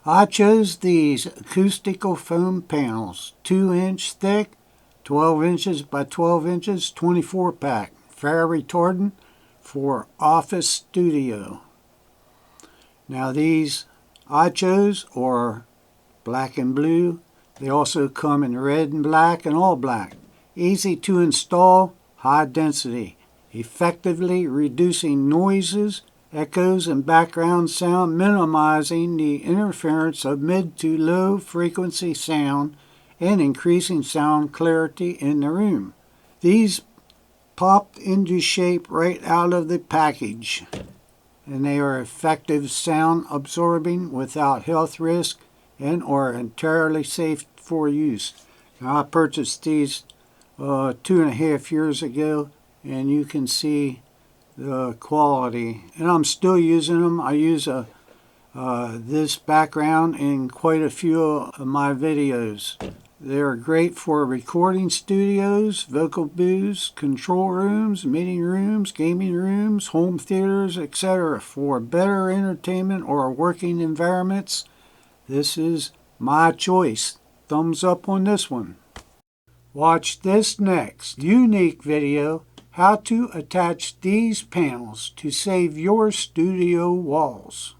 I chose these acoustical foam panels, 2-inch thick, 12 inches by 12 inches, 24 pack, fire retardant for office studio. Now these I chose are black and blue. They also come in red and black and all black. Easy to install, high density, effectively reducing noises, echoes, and background sound, minimizing the interference of mid to low frequency sound and increasing sound clarity in the room. These popped into shape right out of the package, and they are effective sound absorbing without health risk and are entirely safe for use. Now, I purchased these 2.5 years ago, and you can see the quality, and I'm still using them. I use this background in quite a few of my videos. They're great for recording studios, vocal booths, control rooms, meeting rooms, gaming rooms, home theaters, etc. For better entertainment or working environments, this is my choice. Thumbs up on this one. Watch this next unique video, how to attach these panels to save your studio walls.